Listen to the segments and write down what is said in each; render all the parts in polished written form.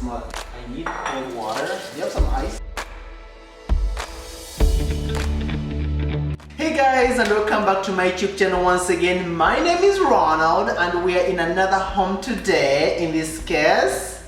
smart. I need cold water. Do you have some ice? Hey guys, and welcome back to my YouTube channel once again. My name is Ronald and we are in another home today. In this case,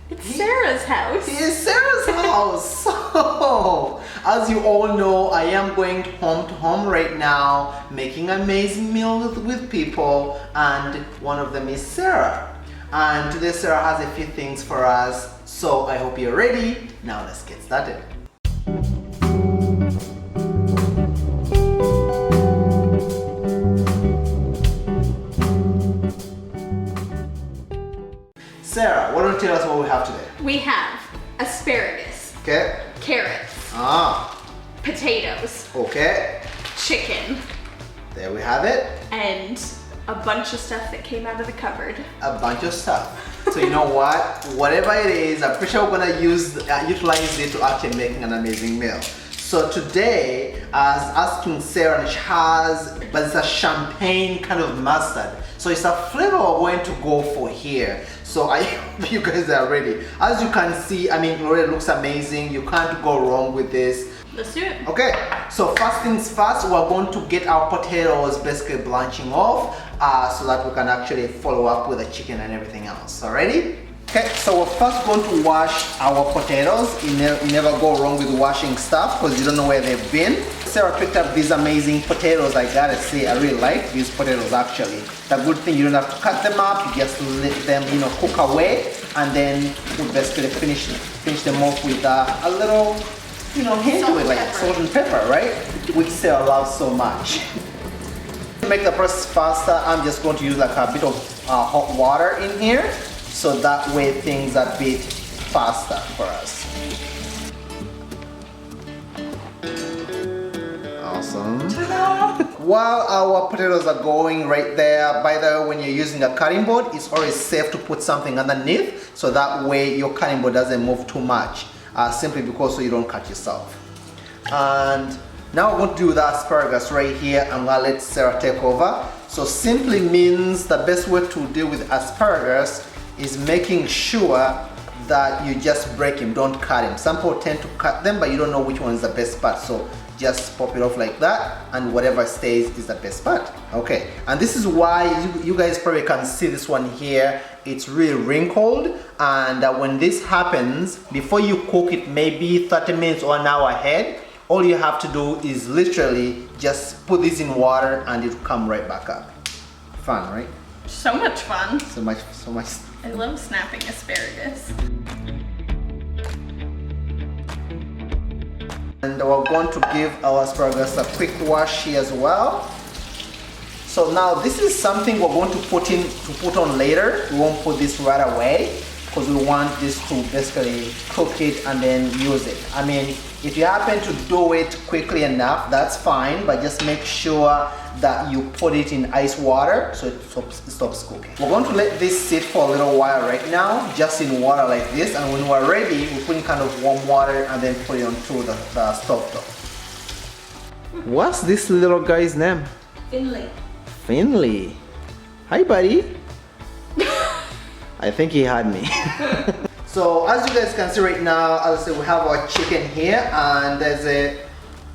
it's Sarah's house. It is Sarah's house. So, as you all know, I am going home to home right now, making amazing meals with people, and one of them is Sarah. And today Sarah has a few things for us, so I hope you're ready. Now let's get started. Sarah, why don't you tell us what we have today? We have asparagus. Okay. Carrots. Potatoes. Okay. Chicken. There we have it. And a bunch of stuff that came out of the cupboard. A bunch of stuff. So you know what? Whatever it is, I'm pretty sure we're gonna utilize it to actually making an amazing meal. So today, I was asking Sarah, and she has, but it's a champagne kind of mustard. So it's a flavor we're going to go for here. So I hope you guys are ready. As you can see, I mean, it already looks amazing. You can't go wrong with this. Let's do it. Okay, so first things first, we're going to get our potatoes basically blanching off so that we can actually follow up with the chicken and everything else. Alrighty? Okay, so we're first going to wash our potatoes. You never go wrong with washing stuff because you don't know where they've been. Sarah picked up these amazing potatoes. I gotta say, I really like these potatoes actually. The good thing, you don't have to cut them up, you just let them, cook away, and then we basically finish them off with a little, hint with like salt and pepper, right? Which Sarah loves so much. To make the process faster, I'm just going to use like a bit of hot water in here, so that way things are a bit faster for us. Awesome. While our potatoes are going right there, by the way, when you're using a cutting board, it's always safe to put something underneath, so that way your cutting board doesn't move too much, simply because so you don't cut yourself. And now we're going to do the asparagus right here. I'm gonna let Sarah take over. So simply means the best way to deal with asparagus is making sure that you just break him, don't cut him. Some people tend to cut them, but you don't know which one is the best part. So just pop it off like that, and whatever stays is the best part. Okay, and this is why you guys probably can see this one here. It's really wrinkled, and when this happens, before you cook it, maybe 30 minutes or an hour ahead, all you have to do is literally just put this in water and it will come right back up. Fun, right? So much fun. So much. I love snapping asparagus. And we're going to give our asparagus a quick wash here as well. So now this is something we're going to put on later. We won't put this right away because we want this to basically cook it and then use it. I mean, if you happen to do it quickly enough, that's fine, but just make sure that you put it in ice water so it stops cooking. We're going to let this sit for a little while right now, just in water like this, and when we're ready, we put in kind of warm water and then put it onto the stove top. What's this little guy's name? Finley. Finley. Hi, buddy. I think he had me. So as you guys can see right now, as I said, we have our chicken here, and there's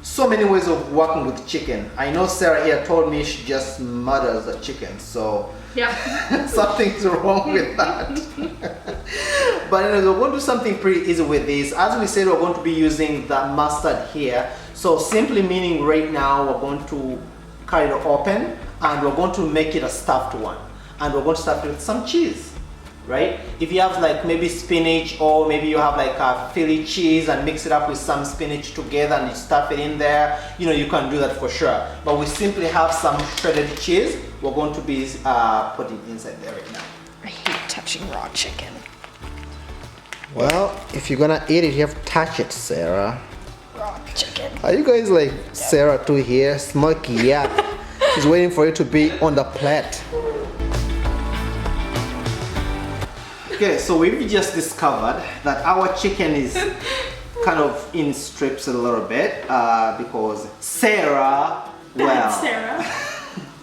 so many ways of working with chicken. I know Sarah here told me she just murders the chicken, so yeah, something's wrong with that. But anyways, we're going to do something pretty easy with this. As we said, we're going to be using the mustard here. So simply meaning right now we're going to cut it open and we're going to make it a stuffed one, and we're going to stuff it with some cheese. Right? If you have like maybe spinach, or maybe you have like a Philly cheese and mix it up with some spinach together and you stuff it in there, you can do that for sure. But we simply have some shredded cheese. We're going to be putting inside there right now. I hate touching raw chicken. Well, if you're gonna eat it, you have to touch it, Sarah. Raw chicken. Are you guys like Sarah too here? Smoky, yeah. She's waiting for it to be on the plate. Okay, so we've just discovered that our chicken is kind of in strips a little bit because Sarah, Sarah.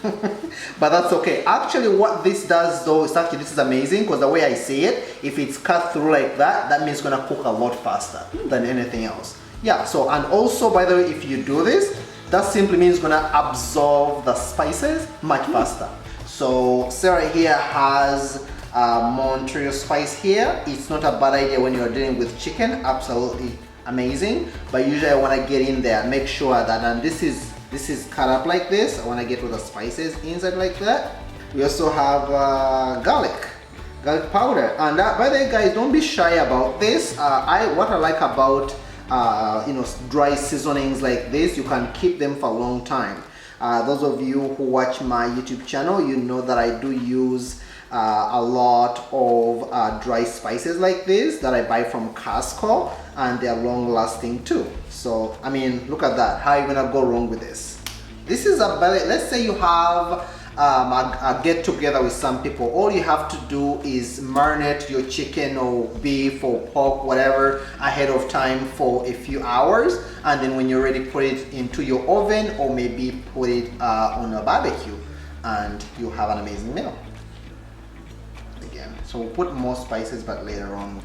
But that's okay. Actually, what this does though is actually, this is amazing because the way I see it, if it's cut through like that, that means it's gonna cook a lot faster than anything else. Yeah, so, and also by the way, if you do this, that simply means it's gonna absorb the spices much faster. So Sarah here has Montreal Spice here. It's not a bad idea when you're dealing with chicken, absolutely amazing. But usually I wanna get in there, make sure that, and this is cut up like this. I wanna get all the spices inside like that. We also have garlic powder. And by the way guys, don't be shy about this. What I like about dry seasonings like this, you can keep them for a long time. Those of you who watch my YouTube channel, you know that I do use a lot of dry spices like this that I buy from Costco, and they're long lasting too. So I mean, look at that. How are you gonna go wrong with this? This is let's say you have a get together with some people. All you have to do is marinate your chicken or beef or pork, whatever, ahead of time for a few hours, and then when you're ready, put it into your oven or maybe put it on a barbecue, and you have an amazing meal. Again, so we'll put more spices but later on.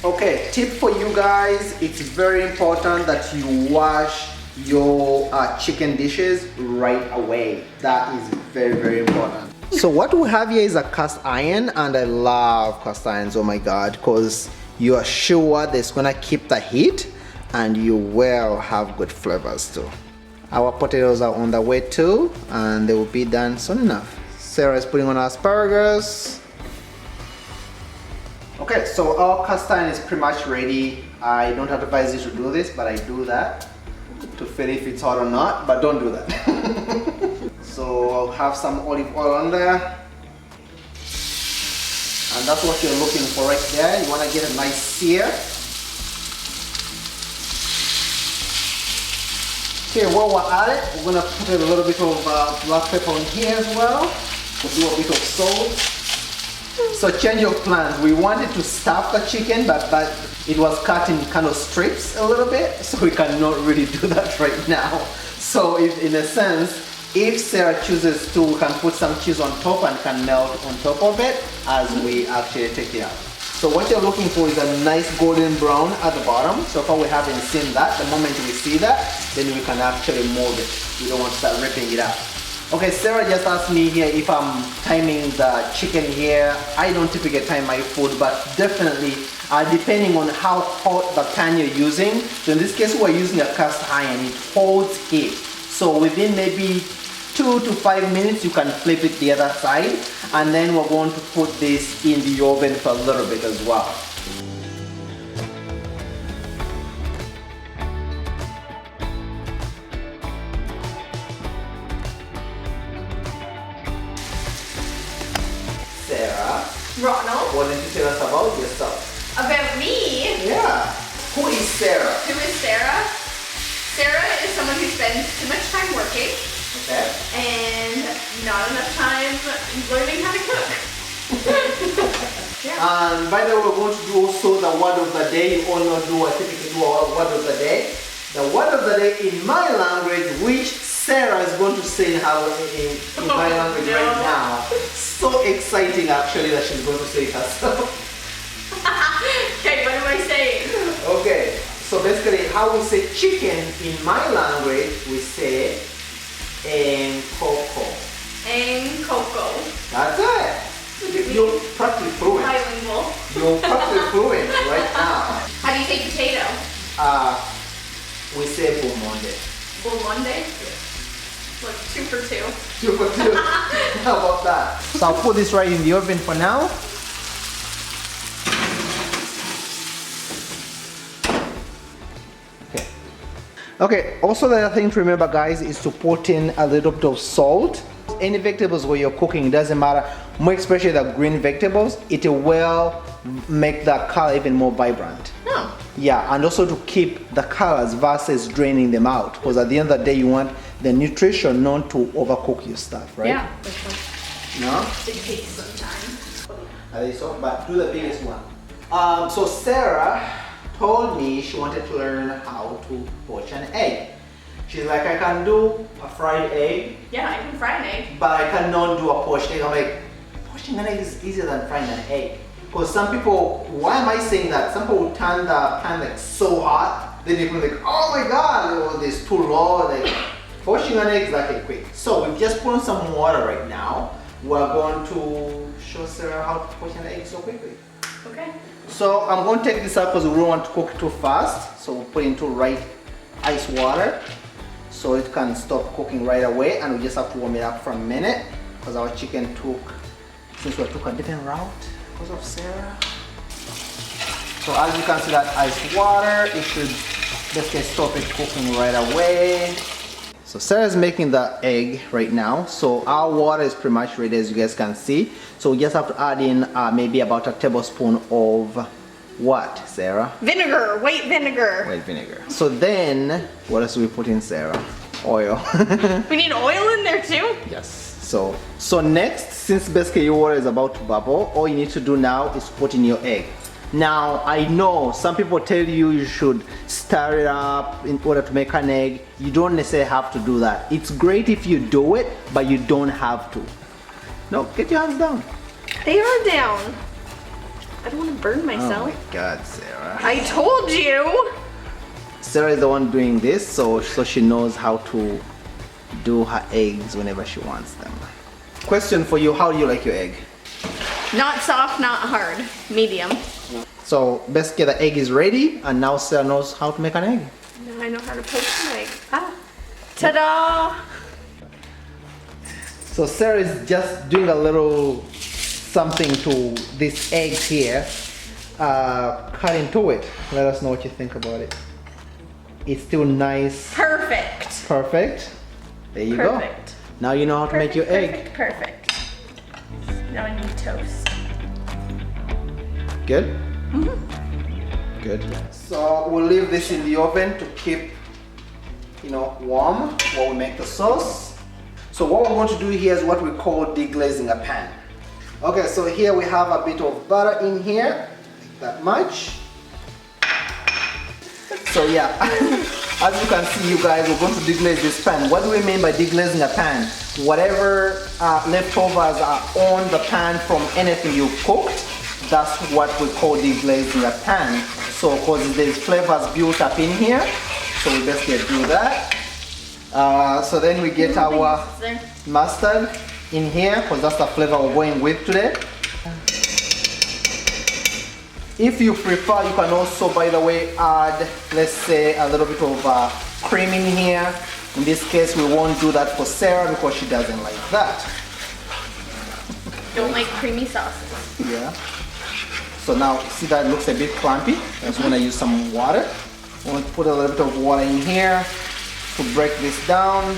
Okay, tip for you guys, it's very important that you wash your chicken dishes right away. That is very, very important. So what we have here is a cast iron, and I love cast irons, oh my god, because you are sure that it's gonna keep the heat and you will have good flavors too. Our potatoes are on the way too, and they will be done soon enough. Sarah is putting on our asparagus. Okay, so our cast iron is pretty much ready. I don't advise you to do this, but I do that to feel if it's hot or not, but don't do that. So I'll have some olive oil on there, and that's what you're looking for right there. You want to get a nice sear. Okay, while we're at it, we're gonna put a little bit of black pepper in here as well. We'll do a bit of salt. So change of plans. We wanted to stuff the chicken, but it was cut in kind of strips a little bit, so we cannot really do that right now. So in a sense, if Sarah chooses to, we can put some cheese on top and can melt on top of it as we actually take it out. So what you're looking for is a nice golden brown at the bottom. So far we haven't seen that. The moment we see that, then we can actually mold it. We don't want to start ripping it out. Okay, Sarah just asked me here if I'm timing the chicken here. I don't typically time my food, but definitely depending on how hot the pan you're using. So in this case, we're using a cast iron. It holds heat. So within maybe 2 to 5 minutes, you can flip it the other side. And then we're going to put this in the oven for a little bit as well. Sarah, Ronald. what did you tell us about yourself? About me? Yeah. Who is Sarah? Who is Sarah? Sarah is someone who spends too much time working. Okay. And not enough time learning how to cook. Yeah. And by the way, we're going to do also the word of the day. You all know I typically do a word of the day. The word of the day in my language, which Sarah is going to say in my language right now. So exciting actually that she's going to say it herself. Okay, what am I saying? Okay, so basically how we say chicken in my language, we say en coco. En coco. That's it. You're practically fluent. Bilingual. You're practically fluent right now. How do you say potato? We say boumonde. Boumonde? Like 2 for 2. 2 for 2. How about that? So I'll put this right in the oven for now. Okay, also the other thing to remember guys is to put in a little bit of salt. Any vegetables where you're cooking, it doesn't matter, more especially the green vegetables, it will make the color even more vibrant. Oh. Yeah, and also to keep the colors versus draining them out, because at the end of the day you want the nutrition not to overcook your stuff, right? Yeah, that's No? it takes some time. I think so, but do the biggest one. So Sarah told me she wanted to learn how to poach an egg. She's like, I can do a fried egg, Yeah, I can fry an egg. but I cannot do a poached egg. I'm like, poaching an egg is easier than frying an egg. Because some people, why am I saying that? Some people turn the pan like so hot, then you can like, oh my god, oh, it's too low. Like, poaching an egg is like a quick. So we've just put on some water right now. We're going to show Sarah how to poach an egg so quickly. Okay. So I'm going to take this out because we don't want to cook it too fast. So we'll put it into right ice water so it can stop cooking right away, and we just have to warm it up for a minute because our chicken since we took a different route because of Sarah. So as you can see that ice water, it should basically stop it cooking right away. So Sarah's making the egg right now. So our water is pretty much ready, as you guys can see. So we just have to add in maybe about a tablespoon of what, Sarah? Vinegar, white vinegar. White vinegar. So then, what else do we put in, Sarah? Oil. We need oil in there too? Yes. So next, since basically your water is about to bubble, all you need to do now is put in your egg. Now, I know some people tell you should stir it up in order to make an egg. You don't necessarily have to do that. It's great if you do it, but you don't have to. No, get your hands down. They are down. I don't want to burn myself. Oh my God, Sarah. I told you. Sarah is the one doing this, so she knows how to do her eggs whenever she wants them. Question for you, how do you like your egg? Not soft, not hard. Medium. So basically the egg is ready, and now Sarah knows how to make an egg. Now I know how to poach an egg. Ah. Ta-da! So Sarah is just doing a little something to this egg here. Cut into it. Let us know what you think about it. It's still nice. Perfect. Perfect. There you go. Perfect. Now you know how to make your egg. Perfect. Now I need toast. Good? Mm-hmm. Good. So we'll leave this in the oven to keep, warm while we make the sauce. So what we're going to do here is what we call deglazing a pan. Okay, so here we have a bit of butter in here, like that much. So yeah, as you can see, you guys, we're going to deglaze this pan. What do we mean by deglazing a pan? Whatever leftovers are on the pan from anything you cooked, that's what we call deglazing a pan. So because there's flavors built up in here, so we basically do that. So then we get our mustard in here, because that's the flavor we're going with today. If you prefer, you can also, by the way, add, let's say, a little bit of cream in here. In this case, we won't do that for Sarah because she doesn't like that. Don't like creamy sauces. Yeah. So now, see that it looks a bit clumpy. I just want to use some water. I want to put a little bit of water in here to break this down.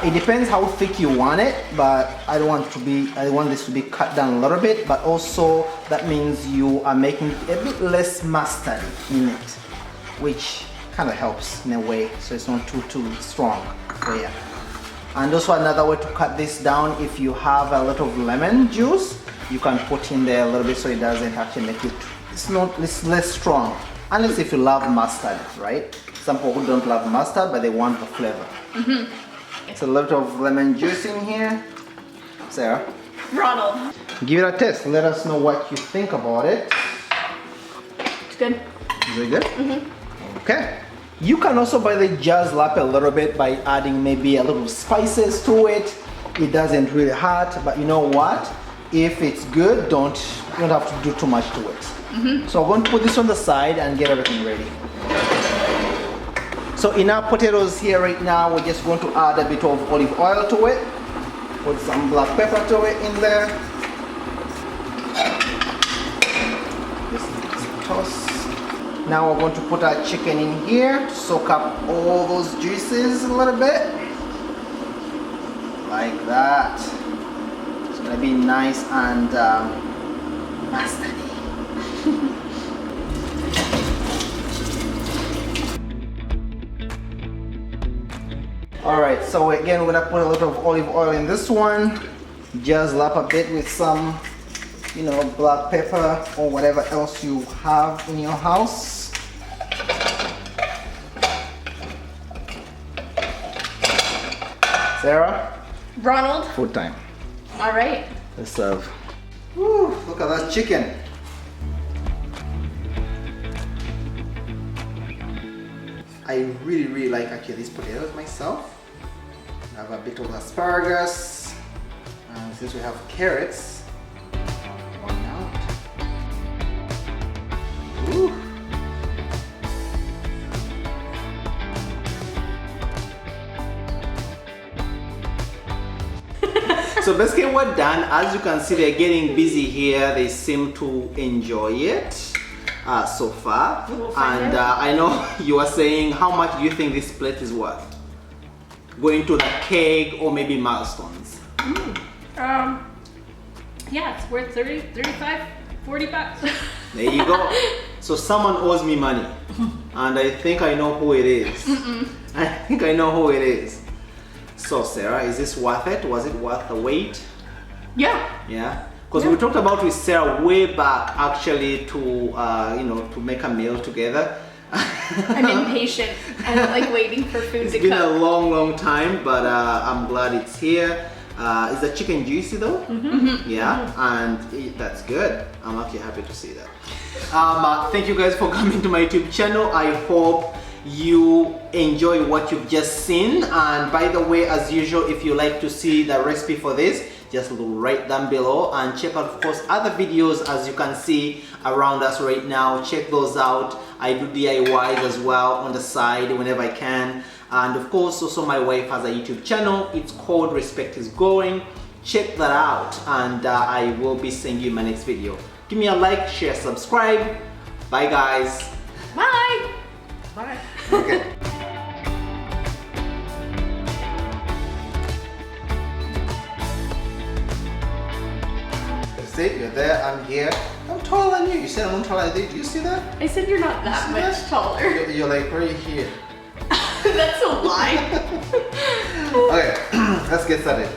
It depends how thick you want it, but I want this to be cut down a little bit, but also that means you are making it a bit less mustard in it, which kind of helps in a way, so it's not too strong. So yeah. And also another way to cut this down, if you have a lot of lemon juice, you can put in there a little bit so it doesn't actually make it, it's less strong. Unless if you love mustard, right? Some people who don't love mustard, but they want the flavor. Mm-hmm. It's a lot of lemon juice in here. Sarah? Ronald. Give it a taste. Let us know what you think about it. It's good. Is it good? Mm-hmm. Okay. You can also, by the way, jazz up a little bit by adding maybe a little spices to it. It doesn't really hurt, but you know what? If it's good, you don't have to do too much to it. Mm-hmm. So I'm going to put this on the side and get everything ready. So in our potatoes here right now, we're just going to add a bit of olive oil to it. Put some black pepper to it in there. Just toss. Now we're going to put our chicken in here to soak up all those juices a little bit. Like that. It's going to be nice and mustardy. Alright, so again we're gonna put a little of olive oil in this one. Just lap a bit with some, black pepper or whatever else you have in your house. Sarah, Ronald. food time. All right. Let's serve. Woo, look at that chicken. I really like actually these potatoes myself. I have a bit of asparagus. And since we have carrots, why not? Ooh. So basically we're done. As you can see, they're getting busy here. They seem to enjoy it so far. And I know you are saying, how much do you think this plate is worth? Going to the keg or maybe milestones? Yeah, it's worth 30, 35, 40 bucks. There you go. So someone owes me money. And I think I know who it is. I think I know who it is. So Sarah, is this worth it? Was it worth the wait? Yeah. Yeah? Because we talked about with Sarah way back actually to, you know, to make a meal together. I'm impatient. I'm like waiting for food to It's been cook. a long time, but I'm glad it's here. Is the chicken juicy though? Yeah, and that's good. I'm actually happy to see that. Thank you guys for coming to my YouTube channel. I hope you enjoy what you've just seen. And by the way, as usual, if you like to see the recipe for this, just look right down below and check out, of course, other videos as you can see around us right now. Check those out. I do DIYs as well on the side whenever I can. And of course, also my wife has a YouTube channel. It's called Respect is Going. Check that out, and I will be seeing you in my next video. Give me a like, share, subscribe. Bye guys. Bye. Bye. Okay. See, you're there, I'm here. I'm taller than you. You said I'm not taller than you. Do you see that? I said you're not that See much that? taller. You're like right here. That's a lie. Okay, let's get started.